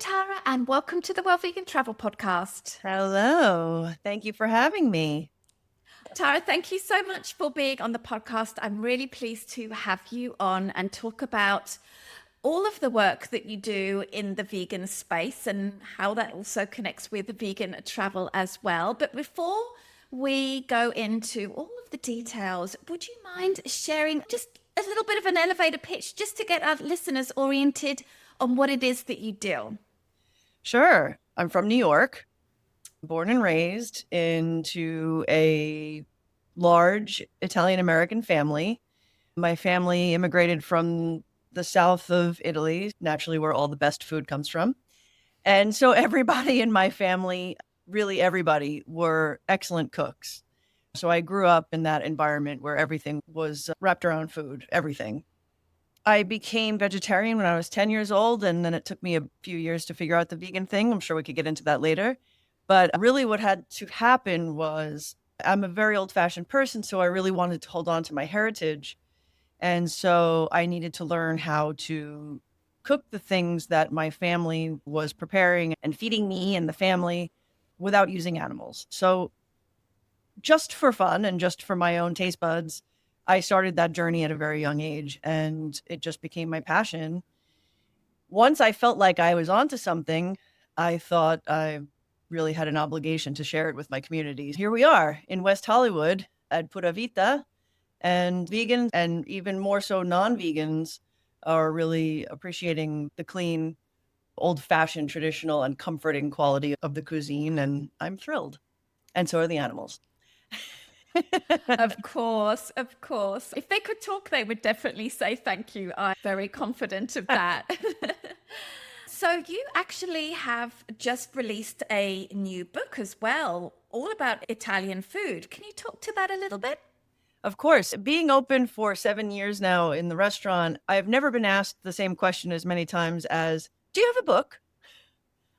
Tara, and welcome to the Well Vegan Travel Podcast. Hello. Thank you for having me. Tara, thank you so much for being on the podcast. I'm really pleased to have you on and talk about all of the work that you do in the vegan space and how that also connects with the vegan travel as well. But before we go into all of the details, would you mind sharing just a little bit of an elevator pitch just to get our listeners oriented on what it is that you do? Sure. I'm from New York, born and raised into a large Italian-American family. My family immigrated from the south of Italy, naturally where all the best food comes from. And so everybody in my family, really everybody, were excellent cooks. So I grew up in that environment where everything was wrapped around food, everything. I became vegetarian when I was 10 years old, and then it took me a few years to figure out the vegan thing. I'm sure we could get into that later. But really what had to happen was I'm a very old-fashioned person, so I really wanted to hold on to my heritage. And so I needed to learn how to cook the things that my family was preparing and feeding me and the family without using animals. So just for fun and just for my own taste buds, I started that journey at a very young age, and it just became my passion. Once I felt like I was onto something, I thought I really had an obligation to share it with my community. Here we are in West Hollywood at Pura Vita, and vegans and even more so non-vegans are really appreciating the clean, old-fashioned, traditional, and comforting quality of the cuisine, and I'm thrilled. And so are the animals. Of course, of course. If they could talk, they would definitely say thank you. I'm very confident of that. So you actually have just released a new book as well, all about Italian food. Can you talk to that a little bit? Of course, being open for 7 years now in the restaurant, I've never been asked the same question as many times as, do you have a book?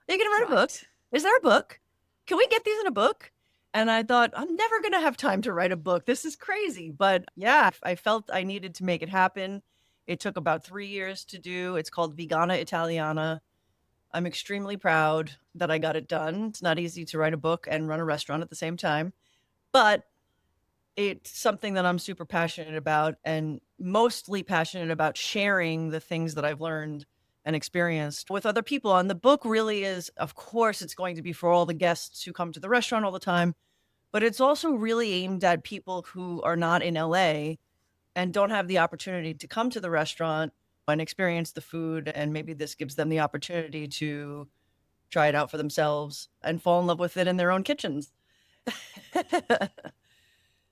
Are you going to write a book? Right. Is there a book? Can we get these in a book? And I thought, I'm never going to have time to write a book. This is crazy. But yeah, I felt I needed to make it happen. It took about 3 years to do. It's called Vegana Italiana. I'm extremely proud that I got it done. It's not easy to write a book and run a restaurant at the same time, but it's something that I'm super passionate about, and mostly passionate about sharing the things that I've learned and experienced with other people. And the book really is, of course, it's going to be for all the guests who come to the restaurant all the time, but it's also really aimed at people who are not in LA and don't have the opportunity to come to the restaurant and experience the food. And maybe this gives them the opportunity to try it out for themselves and fall in love with it in their own kitchens.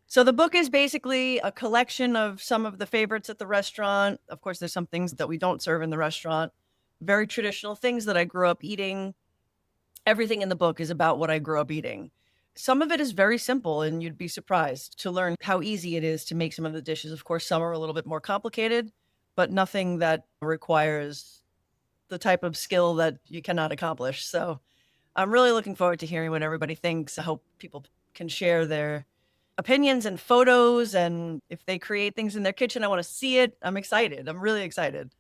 So the book is basically a collection of some of the favorites at the restaurant. Of course, there's some things that we don't serve in the restaurant, very traditional things that I grew up eating. Everything in the book is about what I grew up eating. Some of it is very simple, and you'd be surprised to learn how easy it is to make some of the dishes. Of course, some are a little bit more complicated, but nothing that requires the type of skill that you cannot accomplish. So I'm really looking forward to hearing what everybody thinks. I hope people can share their opinions and photos, and if they create things in their kitchen, I want to see it. I'm excited. I'm really excited.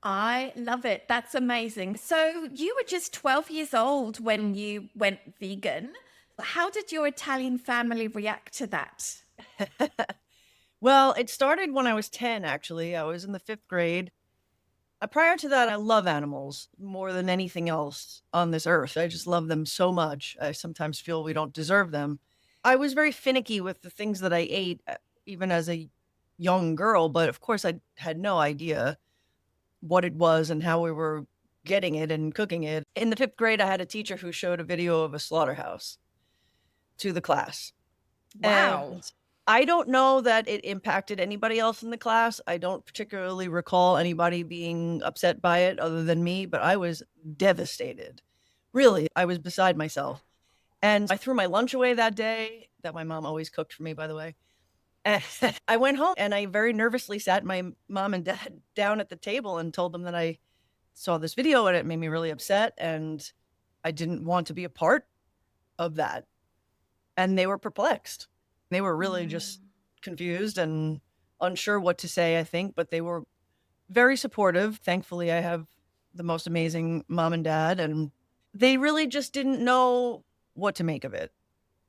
I love it. That's amazing. So you were just 12 years old when you went vegan. How did your Italian family react to that? Well, it started when I was 10, actually. I was in the 5th grade. Prior to that, I love animals more than anything else on this earth. I just love them so much. I sometimes feel we don't deserve them. I was very finicky with the things that I ate, even as a young girl, but of course I had no idea what it was and how we were getting it and cooking it. In the 5th grade, I had a teacher who showed a video of a slaughterhouse to the class. Wow. And I don't know that it impacted anybody else in the class. I don't particularly recall anybody being upset by it other than me, but I was devastated. Really, I was beside myself. And I threw my lunch away that day, that my mom always cooked for me, by the way. And I went home and I very nervously sat my mom and dad down at the table and told them that I saw this video and it made me really upset and I didn't want to be a part of that. And they were perplexed. They were really just confused and unsure what to say, I think, but they were very supportive. Thankfully, I have the most amazing mom and dad, and they really just didn't know what to make of it.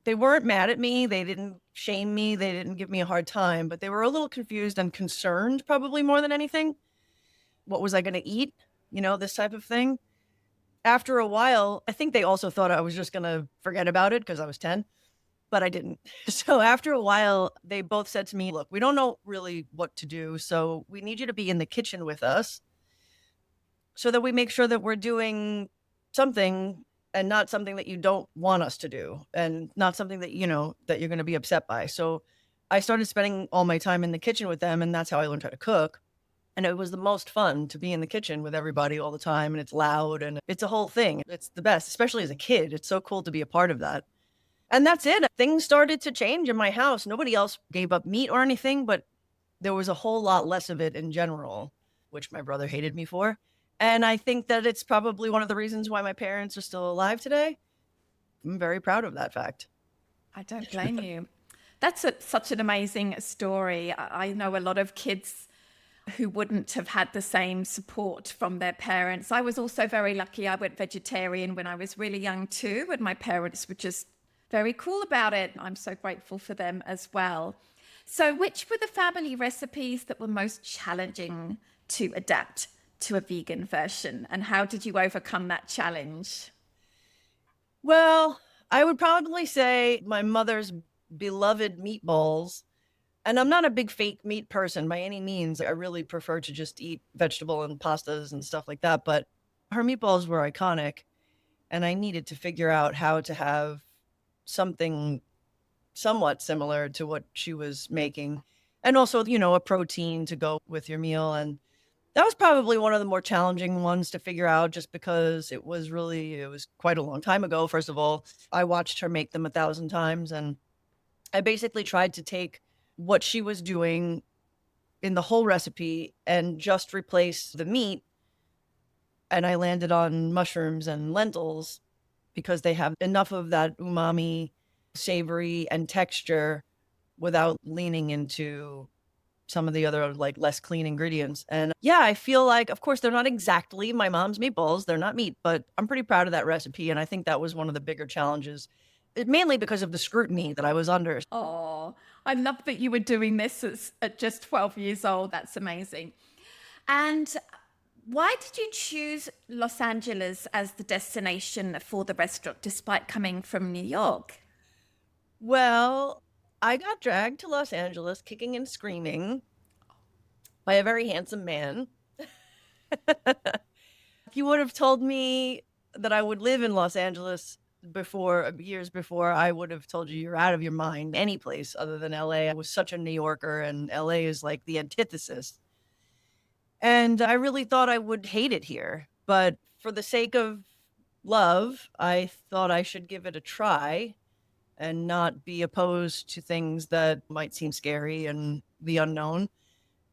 They weren't mad at me. They didn't shame me. They didn't give me a hard time, but they were a little confused and concerned, probably more than anything. What was I going to eat? This type of thing. After a while, I think they also thought I was just going to forget about it because I was 10, but I didn't. So after a while, they both said to me, look, we don't know really what to do. So we need you to be in the kitchen with us so that we make sure that we're doing something and not something that you don't want us to do and not something that, that you're going to be upset by. So I started spending all my time in the kitchen with them, and that's how I learned how to cook. And it was the most fun to be in the kitchen with everybody all the time. And it's loud and it's a whole thing. It's the best, especially as a kid. It's so cool to be a part of that. And that's it. Things started to change in my house. Nobody else gave up meat or anything, but there was a whole lot less of it in general, which my brother hated me for. And I think that it's probably one of the reasons why my parents are still alive today. I'm very proud of that fact. I don't blame you. That's such an amazing story. I know a lot of kids who wouldn't have had the same support from their parents. I was also very lucky. I went vegetarian when I was really young too, and my parents were just very cool about it. I'm so grateful for them as well. So which were the family recipes that were most challenging to adapt to a vegan version, and how did you overcome that challenge? Well, I would probably say my mother's beloved meatballs. And I'm not a big fake meat person by any means. I really prefer to just eat vegetable and pastas and stuff like that. But her meatballs were iconic. And I needed to figure out how to have something somewhat similar to what she was making. And also, a protein to go with your meal. And that was probably one of the more challenging ones to figure out just because it was quite a long time ago. First of all, I watched her make them 1,000 times. And I basically tried to take what she was doing in the whole recipe and just replace the meat. And I landed on mushrooms and lentils because they have enough of that umami, savory, and texture without leaning into some of the other less clean ingredients. And yeah, I feel like, of course, they're not exactly my mom's meatballs. They're not meat, but I'm pretty proud of that recipe. And I think that was one of the bigger challenges, mainly because of the scrutiny that I was under. Oh, I love that you were doing this at just 12 years old. That's amazing. And why did you choose Los Angeles as the destination for the restaurant, despite coming from New York? Well, I got dragged to Los Angeles kicking and screaming by a very handsome man. If you would have told me that I would live in Los Angeles years before, I would have told you you're out of your mind. Any place other than LA. I was such a New Yorker, and LA is like the antithesis. And I really thought I would hate it here. But for the sake of love, I thought I should give it a try and not be opposed to things that might seem scary and the unknown.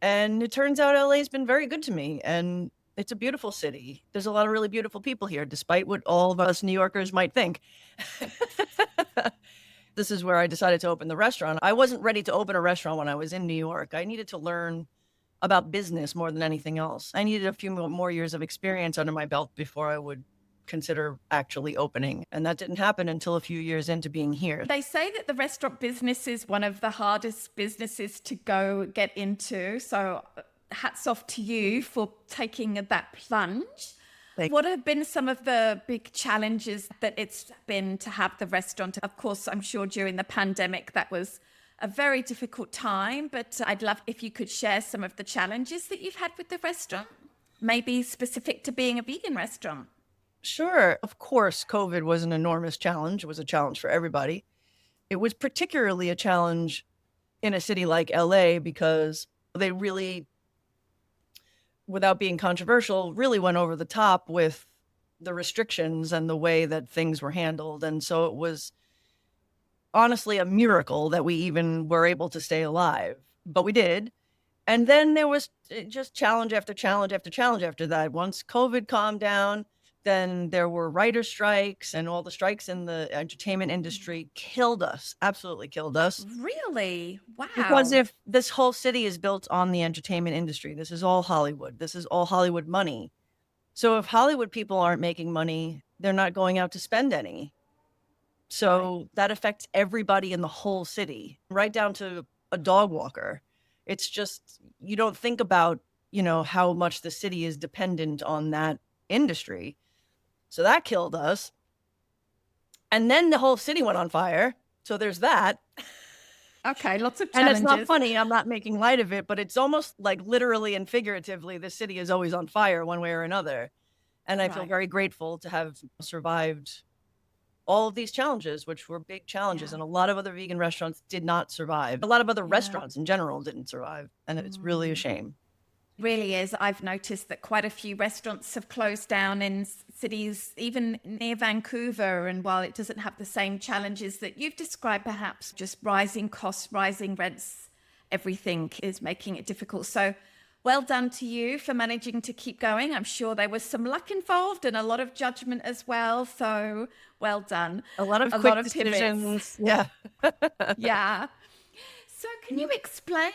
And it turns out LA's been very good to me. And it's a beautiful city. There's a lot of really beautiful people here, despite what all of us New Yorkers might think. This is where I decided to open the restaurant. I wasn't ready to open a restaurant when I was in New York. I needed to learn about business more than anything else. I needed a few more years of experience under my belt before I would consider actually opening. And that didn't happen until a few years into being here. They say that the restaurant business is one of the hardest businesses to go get into. So hats off to you for taking that plunge. What have been some of the big challenges that it's been to have the restaurant? Of course, I'm sure during the pandemic, that was a very difficult time, but I'd love if you could share some of the challenges that you've had with the restaurant, maybe specific to being a vegan restaurant. Sure. Of course, COVID was an enormous challenge. It was a challenge for everybody. It was particularly a challenge in a city like LA because they really, without being controversial, really went over the top with the restrictions and the way that things were handled. And so it was honestly a miracle that we even were able to stay alive, but we did. And then there was just challenge after challenge after challenge after that. Once COVID calmed down, then there were writer strikes, and all the strikes in the entertainment industry killed us, absolutely killed us. Really? Wow. Because if this whole city is built on the entertainment industry, this is all Hollywood. This is all Hollywood money. So if Hollywood people aren't making money, they're not going out to spend any. So that affects everybody in the whole city, right down to a dog walker. It's just, you don't think about, how much the city is dependent on that industry. So that killed us. And then the whole city went on fire. So there's that. Okay, lots of And challenges. it's not funny. I'm not making light of it, but it's almost like literally and figuratively, the city is always on fire one way or another. And I feel very grateful to have survived all of these challenges, which were big challenges. And a lot of other vegan restaurants did not survive. A lot of other restaurants in general didn't survive. And it's really a shame. Really is. I've noticed that quite a few restaurants have closed down in cities, even near Vancouver. And while it doesn't have the same challenges that you've described, perhaps just rising costs, rising rents, everything is making it difficult. So well done to you for managing to keep going. I'm sure there was some luck involved and a lot of judgment as well. So well done. A lot of quick decisions. Yeah. Yeah. So can you explain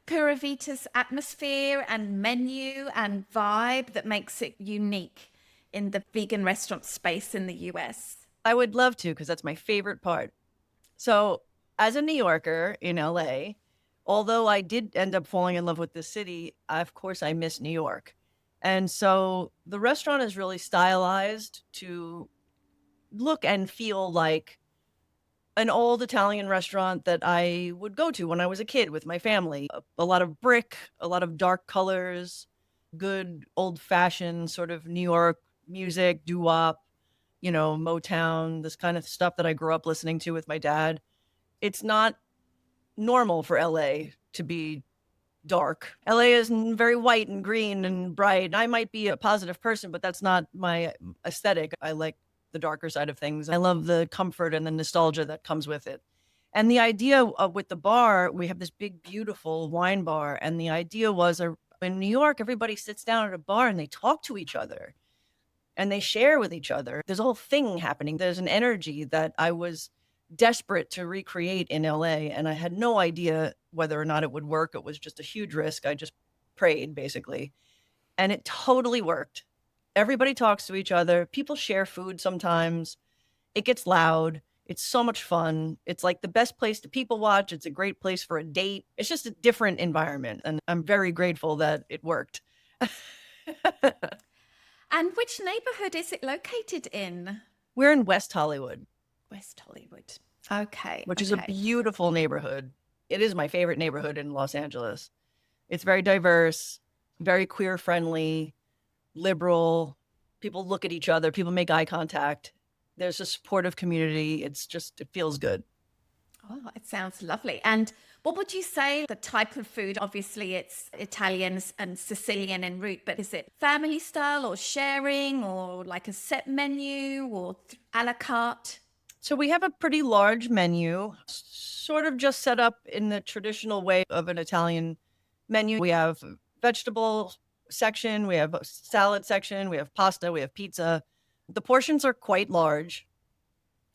Pura Vita's atmosphere and menu and vibe that makes it unique in the vegan restaurant space in the US? I would love to, because that's my favorite part. So as a New Yorker in LA, although I did end up falling in love with the city, of course, I miss New York. And so the restaurant is really stylized to look and feel like an old Italian restaurant that I would go to when I was a kid with my family. A lot of brick, a lot of dark colors, good old-fashioned sort of New York music, doo-wop, Motown, this kind of stuff that I grew up listening to with my dad. It's not normal for LA to be dark. LA is very white and green and bright. I might be a positive person, but that's not my aesthetic. I like the darker side of things. I love the comfort and the nostalgia that comes with it. And the idea with the bar, we have this big, beautiful wine bar. And the idea was in New York, everybody sits down at a bar and they talk to each other and they share with each other. There's a whole thing happening. There's an energy that I was desperate to recreate in LA. And I had no idea whether or not it would work. It was just a huge risk. I just prayed, basically. And it totally worked. Everybody talks to each other. People share food sometimes. It gets loud. It's so much fun. It's like the best place to people watch. It's a great place for a date. It's just a different environment. And I'm very grateful that it worked. And which neighborhood is it located in? We're in West Hollywood. West Hollywood. Okay. Which is a beautiful neighborhood. It is my favorite neighborhood in Los Angeles. It's very diverse, very queer friendly, liberal. People look at each other. People make eye contact. There's a supportive community. It feels good. Oh, it sounds lovely. And what would you say the type of food? Obviously, it's Italian and Sicilian en route, but is it family style or sharing or like a set menu or a la carte? So we have a pretty large menu, sort of just set up in the traditional way of an Italian menu. We have vegetable section, we have a salad section, we have pasta, we have pizza. The portions are quite large.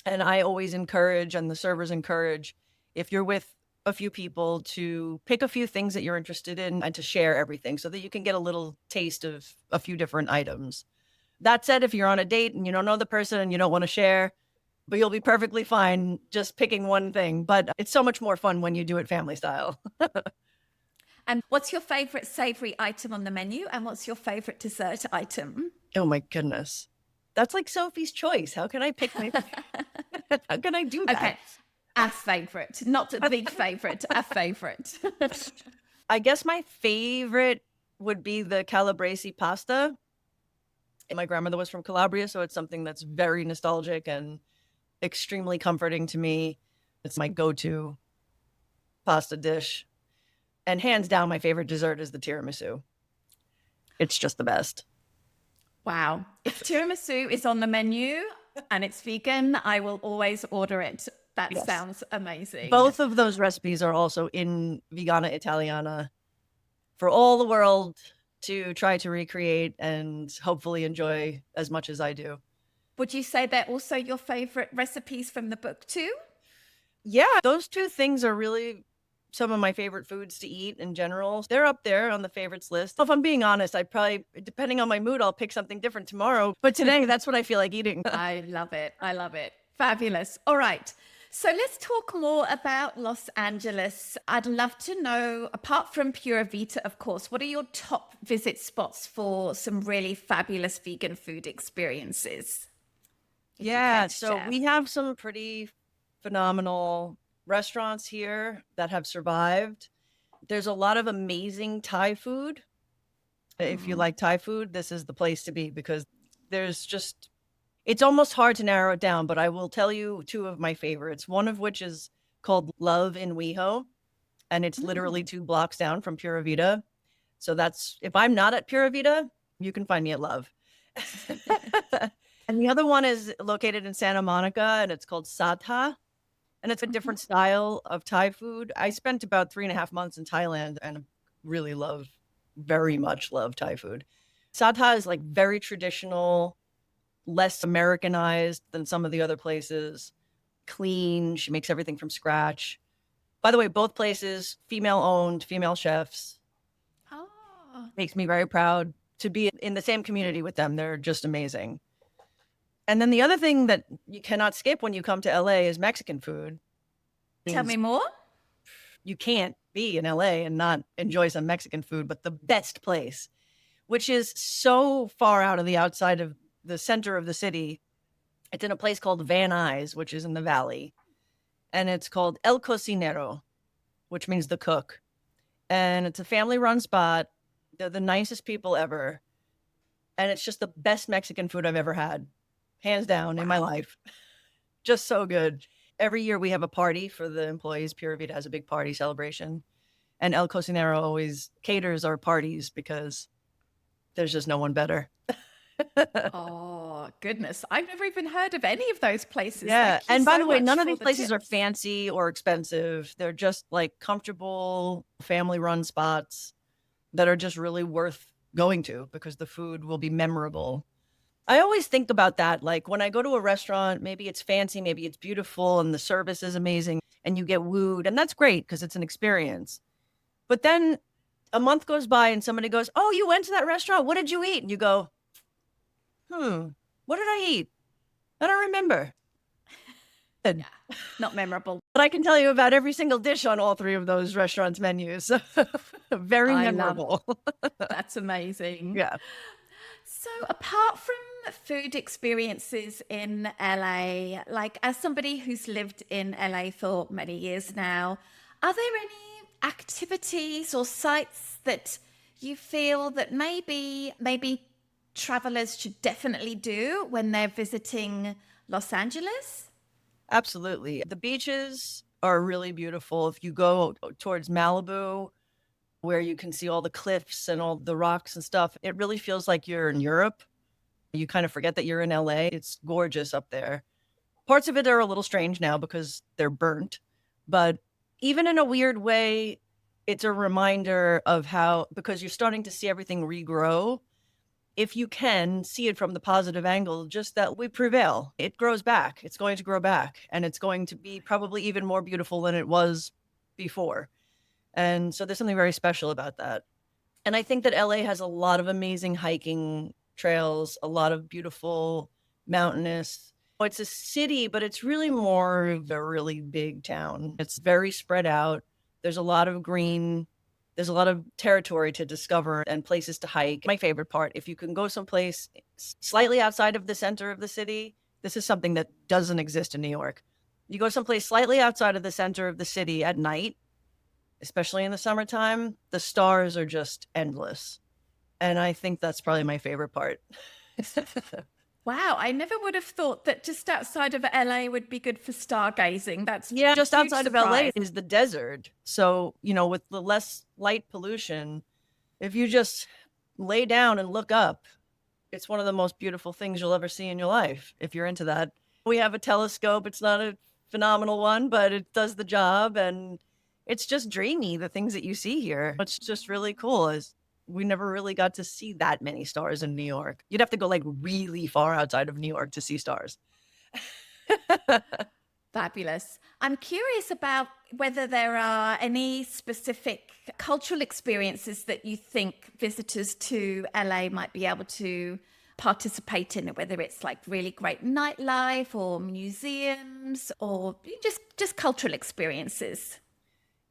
And I always encourage, and the servers encourage, if you're with a few people, to pick a few things that you're interested in and to share everything so that you can get a little taste of a few different items. That said, if you're on a date and you don't know the person and you don't want to share, but you'll be perfectly fine just picking one thing. But it's so much more fun when you do it family style. And what's your favorite savory item on the menu? And what's your favorite dessert item? Oh my goodness. That's like Sophie's choice. How can I pick my How can I do that? Okay. A favorite, not a big favorite, a favorite. I guess my favorite would be the calabrese pasta. My grandmother was from Calabria, so it's something that's very nostalgic and extremely comforting to me. It's my go-to pasta dish. And hands down, my favorite dessert is the tiramisu. It's just the best. Wow. If tiramisu is on the menu and it's vegan, I will always order it. That sounds amazing. Both of those recipes are also in Vegana Italiana for all the world to try to recreate and hopefully enjoy as much as I do. Would you say they're also your favorite recipes from the book too? Yeah, those two things are really some of my favorite foods to eat in general. They're up there on the favorites list. If I'm being honest, I'd probably, depending on my mood, I'll pick something different tomorrow. But today, that's what I feel like eating. I love it. I love it. Fabulous. All right. So let's talk more about Los Angeles. I'd love to know, apart from Pura Vita, of course, what are your top visit spots for some really fabulous vegan food experiences? If you care Yeah, to so share. we have some pretty phenomenal restaurants here that have survived. There's a lot of amazing Thai food. If you Mm. like Thai food, this is the place to be because there's just, it's almost hard to narrow it down, but I will tell you two of my favorites, one of which is called Love in WeHo, and it's literally Mm. 2 blocks down from Pura Vita. So that's, if I'm not at Pura Vita, you can find me at Love. And the other one is located in Santa Monica, and it's called Satha. And it's a Mhm. different style of Thai food. I spent about 3.5 months in Thailand and really very much love Thai food. Satha is like very traditional, less Americanized than some of the other places. Clean. She makes everything from scratch. By the way, both places, female owned, female chefs. Oh, Makes me very proud to be in the same community with them. They're just amazing. And then the other thing that you cannot skip when you come to LA is Mexican food. tell me more. You can't be in LA and not enjoy some Mexican food, but the best place, which is so far out of the outside of the center of the city. It's in a place called Van Nuys, which is in the valley. And it's called El Cocinero, which means the cook. And it's a family run spot. They're the nicest people ever. And it's just the best Mexican food I've ever had, hands down, in my Wow. life. Just so good. Every year we have a party for the employees. Pura Vida has a big party celebration. And El Cocinero always caters our parties because there's just no one better. Oh, goodness. I've never even heard of any of those places. Yeah. Thank you And by so the way, much none of for these the places are tips. fancy or expensive. They're just like comfortable family run spots that are just really worth going to because the food will be memorable. I always think about that. Like when I go to a restaurant, maybe it's fancy, maybe it's beautiful, and the service is amazing, and you get wooed, and that's great because it's an experience. But then a month goes by and somebody goes, "Oh, you went to that restaurant. What did you eat?" And you go, what did I eat? I don't remember. Yeah, not memorable. But I can tell you about every single dish on all three of those restaurants' menus. Very I love memorable. that's amazing. Yeah. So, apart from food experiences in LA, like as somebody who's lived in LA for many years now, are there any activities or sites that you feel that maybe travelers should definitely do when they're visiting Los Angeles? Absolutely. The beaches are really beautiful. If you go towards Malibu, where you can see all the cliffs and all the rocks and stuff, it really feels like you're in Europe. You kind of forget that you're in LA. It's gorgeous up there. Parts of it are a little strange now because they're burnt, but even in a weird way, it's a reminder of how, because you're starting to see everything regrow. If you can see it from the positive angle, just that we prevail. It grows back. It's going to grow back, and it's going to be probably even more beautiful than it was before. And so there's something very special about that. And I think that LA has a lot of amazing hiking trails, a lot of beautiful mountainous. It's a city, but it's really more of a really big town. It's very spread out. There's a lot of green. There's a lot of territory to discover and places to hike. My favorite part, if you can go someplace slightly outside of the center of the city, this is something that doesn't exist in New York. You go someplace slightly outside of the center of the city at night, especially in the summertime, the stars are just endless. And I think that's probably my favorite part. Wow, I never would have thought that just outside of LA would be good for stargazing. That's Yeah, a just huge outside of LA surprise. is the desert. So, with the less light pollution, if you just lay down and look up, it's one of the most beautiful things you'll ever see in your life if you're into that. We have a telescope. It's not a phenomenal one, but it does the job. And it's just dreamy, the things that you see here. What's just really cool is we never really got to see that many stars in New York. You'd have to go like really far outside of New York to see stars. Fabulous. I'm curious about whether there are any specific cultural experiences that you think visitors to LA might be able to participate in, whether it's like really great nightlife or museums or just cultural experiences.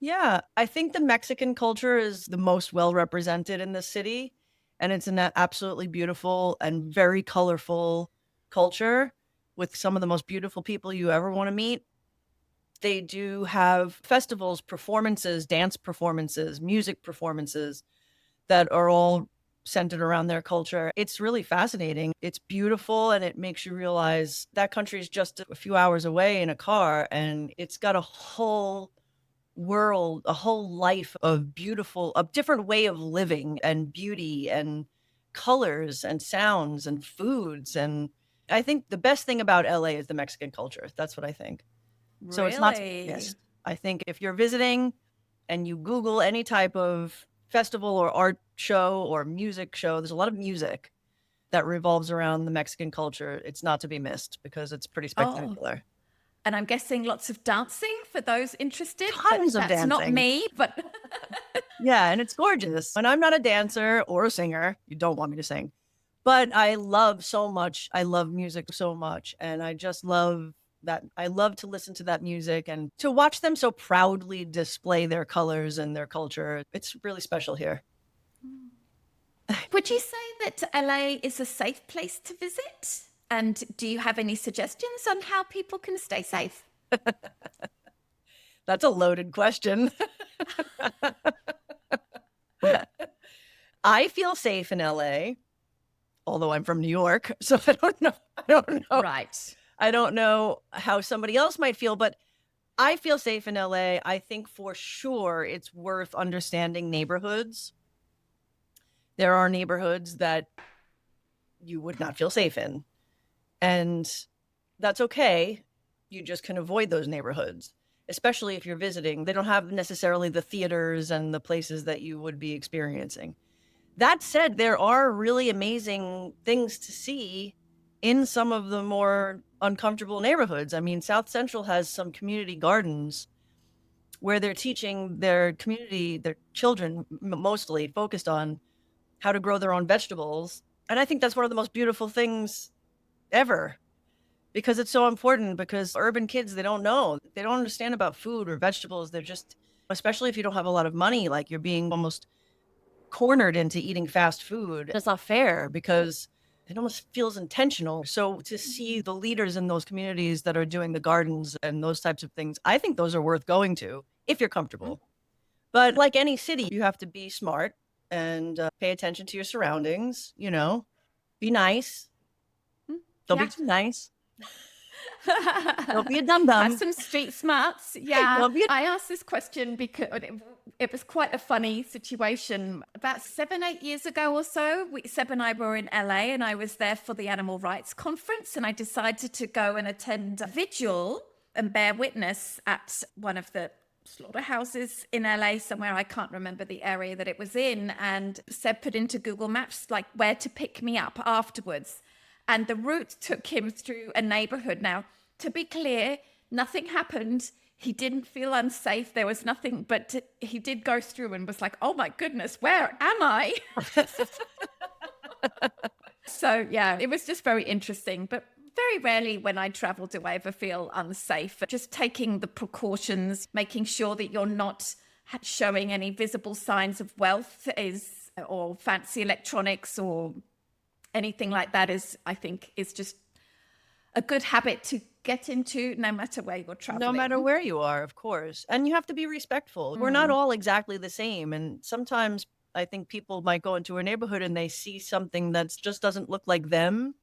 Yeah, I think the Mexican culture is the most well represented in the city, and it's an absolutely beautiful and very colorful culture with some of the most beautiful people you ever want to meet. They do have festivals, performances, dance performances, music performances that are all centered around their culture. It's really fascinating. It's beautiful, and it makes you realize that country is just a few hours away in a car, and it's got a whole world, a whole life of beautiful, a different way of living and beauty and colors and sounds and foods. And I think the best thing about LA is the Mexican culture. That's what I think. So it's not, Really? yes. I think if you're visiting and you Google any type of festival or art show or music show, there's a lot of music that revolves around the Mexican culture. It's not to be missed because it's pretty Oh, spectacular. and I'm guessing lots of dancing for those interested, but Tons of that's not dancing. me, but Yeah, and it's gorgeous. And I'm not a dancer or a singer. You don't want me to sing. But I love so much. I love music so much. And I just love that. I love to listen to that music and to watch them so proudly display their colors and their culture. It's really special here. would you say that LA is a safe place to visit? And do you have any suggestions on how people can stay safe? That's a loaded question. I feel safe in LA, although I'm from New York. So I don't know. I don't know. Right. I don't know how somebody else might feel, but I feel safe in LA. I think for sure it's worth understanding neighborhoods. There are neighborhoods that you would not feel safe in, and that's okay. You just can avoid those neighborhoods, especially if you're visiting. They don't have necessarily the theaters and the places that you would be experiencing. That said, there are really amazing things to see in some of the more uncomfortable neighborhoods. I mean, South Central has some community gardens where they're teaching their community, their children mostly focused on how to grow their own vegetables. And I think that's one of the most beautiful things ever because it's so important because urban kids, they don't know, they don't understand about food or vegetables. They're just, especially if you don't have a lot of money, like you're being almost cornered into eating fast food. That's not fair because it almost feels intentional. So to see the leaders in those communities that are doing the gardens and those types of things, I think those are worth going to if you're comfortable. But like any city, you have to be smart and pay attention to your surroundings, be nice. Don't be Yeah. too nice. Don't be a dum-dum. Have some street smarts. Yeah. Don't be I asked this question because it was quite a funny situation. About 7, 8 years ago or so, Seb and I were in LA and I was there for the Animal Rights Conference, and I decided to go and attend a vigil and bear witness at one of the slaughterhouses in LA somewhere. I can't remember the area that it was in. And Seb put into Google Maps like where to pick me up afterwards. And the route took him through a neighborhood. Now, to be clear, nothing happened. He didn't feel unsafe. There was nothing, but he did go through and was like, oh my goodness, where am I? So yeah, it was just very interesting. But very rarely when I travel do I ever feel unsafe. Just taking the precautions, making sure that you're not showing any visible signs of wealth or fancy electronics or anything like that I think is just a good habit to get into no matter where you're traveling. No matter where you are, of course. And you have to be respectful. We're not all exactly the same. And sometimes I think people might go into a neighborhood and they see something that just doesn't look like them.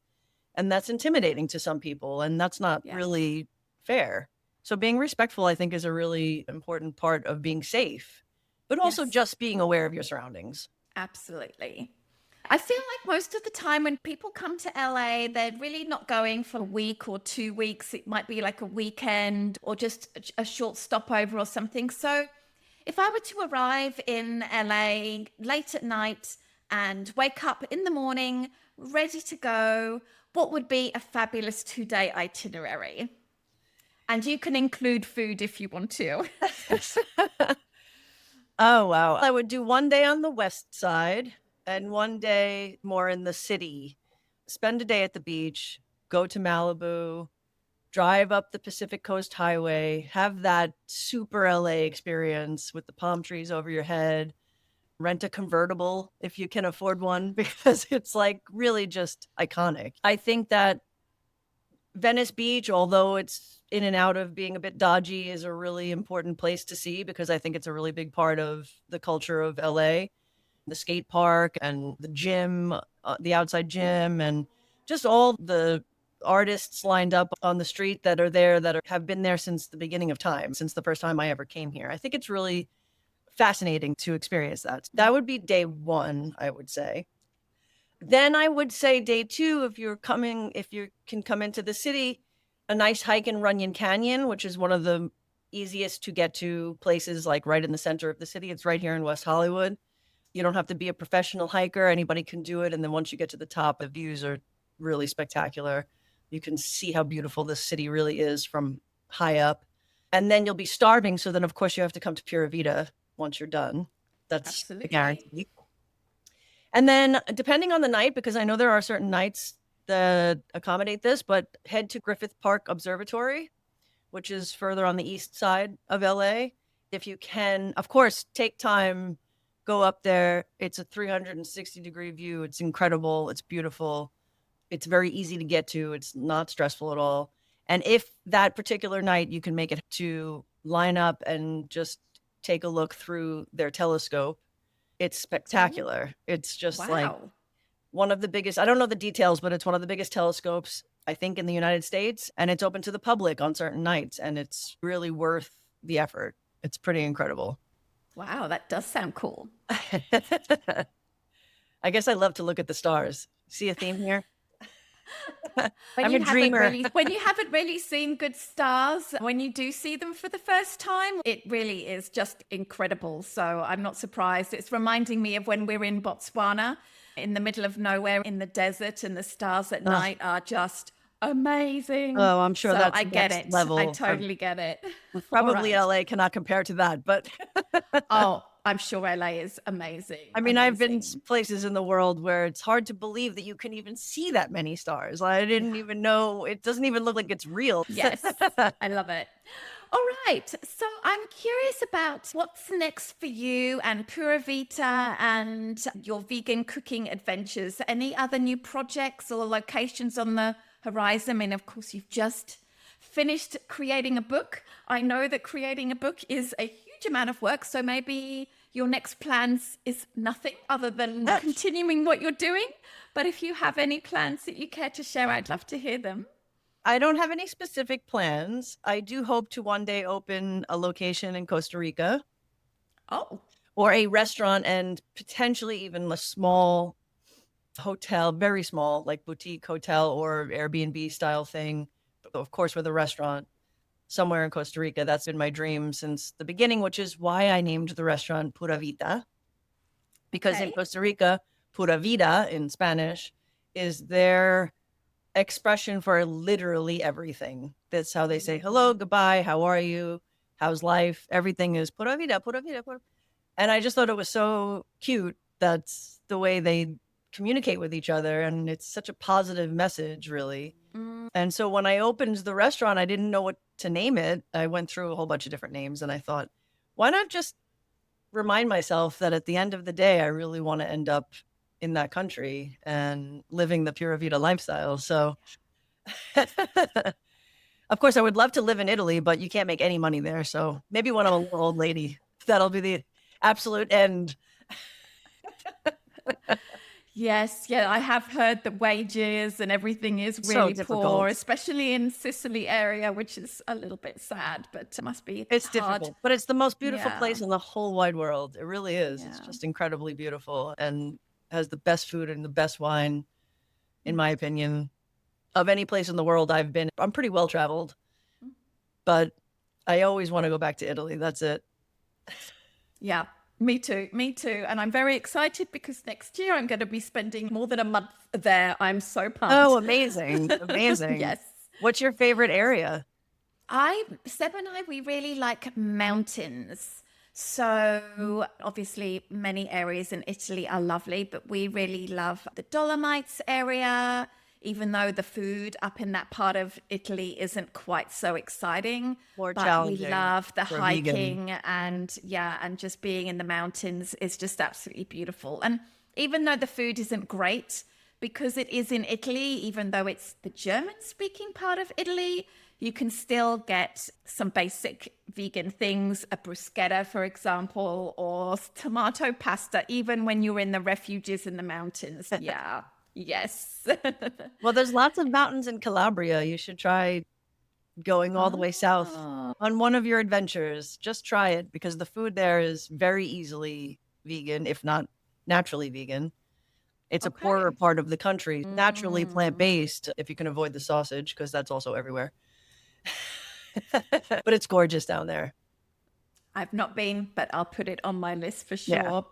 And that's intimidating to some people. And that's not really fair. So being respectful, I think, is a really important part of being safe, but also just being aware of your surroundings. Absolutely. I feel like most of the time when people come to LA, they're really not going for a week or 2 weeks. It might be like a weekend or just a short stopover or something. So if I were to arrive in LA late at night and wake up in the morning, ready to go, what would be a fabulous 2-day itinerary? And you can include food if you want to. Oh, wow. I would do one day on the west side and one day more in the city. Spend a day at the beach, go to Malibu, drive up the Pacific Coast Highway, have that super LA experience with the palm trees over your head, rent a convertible if you can afford one, because it's like really just iconic. I think that Venice Beach, although it's in and out of being a bit dodgy, is a really important place to see because I think it's a really big part of the culture of LA. The skate park and the gym, the outside gym, and just all the artists lined up on the street that are there that have been there since the beginning of time, since the first time I ever came here. I think it's really fascinating to experience that. That would be day one, I would say. Then I would say day two, if you can come into the city, a nice hike in Runyon Canyon, which is one of the easiest to get to places, like right in the center of the city. It's right here in West Hollywood. You don't have to be a professional hiker. Anybody can do it. And then once you get to the top, the views are really spectacular. You can see how beautiful this city really is from high up. And then you'll be starving. So then, of course, you have to come to Pura Vita once you're done. That's a guarantee. And then depending on the night, because I know there are certain nights that accommodate this, but head to Griffith Park Observatory, which is further on the east side of LA. If you can, of course, take time, go up there. It's a 360-degree view. It's incredible. It's beautiful. It's very easy to get to. It's not stressful at all. And if that particular night you can make it to line up and just take a look through their telescope, it's spectacular. It's just like one of the biggest, I don't know the details, but it's one of the biggest telescopes, I think, in the United States. And it's open to the public on certain nights. And it's really worth the effort. It's pretty incredible. Wow, that does sound cool. I guess I love to look at the stars. See a theme here? When I'm you a dreamer. When you haven't really seen good stars, when you do see them for the first time, it really is just incredible. So I'm not surprised. It's reminding me of when we're in Botswana, in the middle of nowhere in the desert, and the stars at night are just amazing. Oh, I'm sure that's I get it. Level. I totally get it. Probably LA cannot compare to that, but oh, I'm sure LA is amazing. I mean, I've been places in the world where it's hard to believe that you can even see that many stars. I didn't even know. It doesn't even look like it's real. Yes, I love it. All right. So I'm curious about what's next for you and Pura Vita and your vegan cooking adventures. Any other new projects or locations on the horizon? I mean, of course, you've just finished creating a book. I know that creating a book is a huge amount of work. So maybe your next plans is nothing other than continuing what you're doing. But if you have any plans that you care to share, I'd love to hear them. I don't have any specific plans. I do hope to one day open a location in Costa Rica. Oh. Or a restaurant and potentially even a small hotel, very small, like boutique hotel or Airbnb style thing. Of course, with a restaurant somewhere in Costa Rica. That's been my dream since the beginning, which is why I named the restaurant Pura Vita. Because in Costa Rica, Pura Vida in Spanish is their expression for literally everything. That's how they say hello, goodbye, how are you, how's life? Everything is Pura Vida, Pura Vida, Pura. And I just thought it was so cute. That's the way they communicate with each other. And it's such a positive message, really. And so when I opened the restaurant, I didn't know what to name it. I went through a whole bunch of different names and I thought, why not just remind myself that at the end of the day, I really want to end up in that country and living the Pura Vida lifestyle. So of course I would love to live in Italy, but you can't make any money there. So maybe when I'm a little old lady, that'll be the absolute end. Yes, yeah, I have heard that wages and everything is really poor, especially in Sicily area, which is a little bit sad, but it must be It's hard. difficult, but it's the most beautiful place in the whole wide world. It really is. Yeah. It's just incredibly beautiful and has the best food and the best wine, in my opinion, of any place in the world I've been. I'm pretty well traveled, but I always want to go back to Italy. That's it. Yeah. Me too. Me too. And I'm very excited because next year I'm going to be spending more than a month there. I'm so pumped. Oh, amazing. Amazing. Yes. What's your favorite area? Seb and I, we really like mountains. So obviously many areas in Italy are lovely, but we really love the Dolomites area, even though the food up in that part of Italy isn't quite so exciting. More But we challenging love the for a vegan. hiking and yeah, and just being in the mountains is just absolutely beautiful. And even though the food isn't great, because it is in Italy, even though it's the German speaking part of Italy, you can still get some basic vegan things, a bruschetta, for example, or tomato pasta, even when you're in the refuges in the mountains. Yeah. Yes. Well, there's lots of mountains in Calabria. You should try going all the way south Oh, on one of your adventures. Just try it because the food there is very easily vegan, if not naturally vegan. It's a poorer okay. part of the country, naturally Mm. plant-based, if you can avoid the sausage, because that's also everywhere. But it's gorgeous down there. I've not been, but I'll put it on my list for Yeah. sure.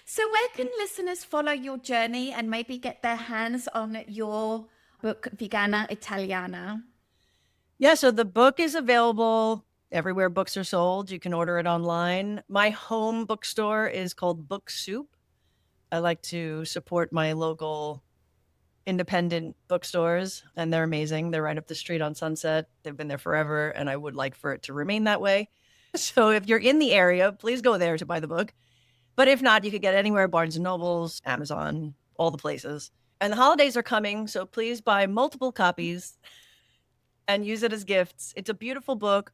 So, where can listeners follow your journey and maybe get their hands on your book, Vegana Italiana? Yeah, so the book is available everywhere books are sold. You can order it online. My home bookstore is called Book Soup. I like to support my local independent bookstores, and they're amazing. They're right up the street on Sunset. They've been there forever, and I would like for it to remain that way. So if you're in the area, please go there to buy the book. But if not, you could get anywhere, Barnes and Nobles, Amazon, all the places. And the holidays are coming, so please buy multiple copies and use it as gifts. It's a beautiful book.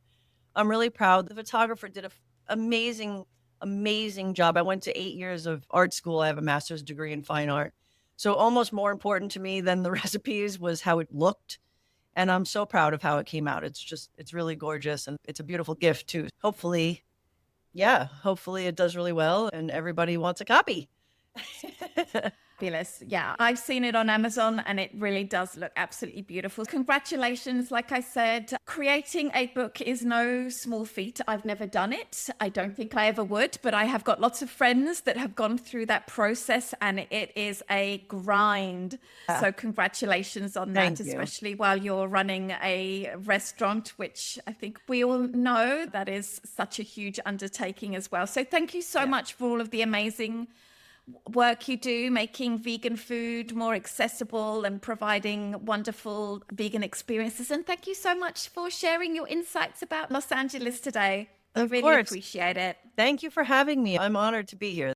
I'm really proud. The photographer did an amazing, amazing job. I went to 8 years of art school. I have a master's degree in fine art. So almost more important to me than the recipes was how it looked. And I'm so proud of how it came out. It's really gorgeous. And it's a beautiful gift too. Hopefully, yeah, hopefully it does really well and everybody wants a copy. Fabulous. Yeah, I've seen it on Amazon and it really does look absolutely beautiful. Congratulations. Like I said, creating a book is no small feat. I've never done it. I don't think I ever would, but I have got lots of friends that have gone through that process and it is a grind. Yeah, So, congratulations on that, thank you. especially while you're running a restaurant, which I think we all know that is such a huge undertaking as well. So, thank you so Yeah. much for all of the amazing work you do, making vegan food more accessible and providing wonderful vegan experiences. And thank you so much for sharing your insights about Los Angeles today. I Of really course. appreciate it. Thank you for having me. I'm honored to be here.